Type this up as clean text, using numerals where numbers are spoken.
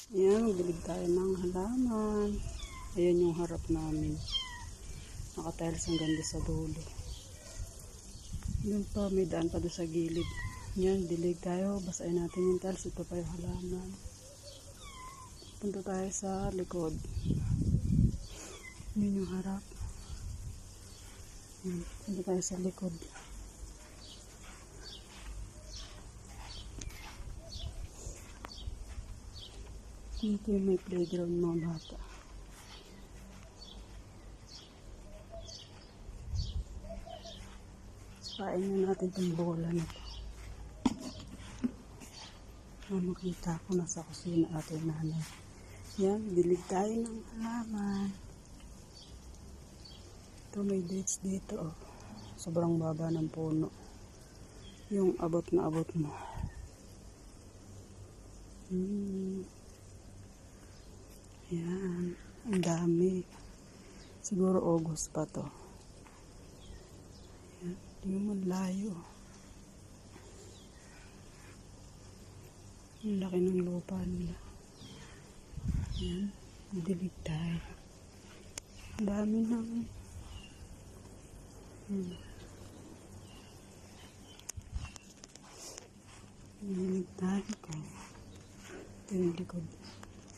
Ayan, magdilig tayo ng halaman. Ayan yung harap namin. Nakatiles ang ganda sa dulo. Yun pa, may daan pa doon sa gilid. Ayan, dilig tayo. Basahin natin yung tiles. Ito pa yung halaman. Punta tayo sa likod. Yun yung harap. Ayan, punta tayo sa likod. Dito yung may playground mga bata. Pain na natin itong bola na ito. Makita ko nasa kusina ating nanay. Yan, dilig tayo ng halaman. Ito may dates dito. Oh. Sobrang baba ng puno. Yung abot na abot mo. Yan, ang dami. Siguro August pa to. Yan, yung malayo. Ang laki ng lupa nila. Yan, dilig tayo. Ang dami ng dilig tayo. Ito yung likod.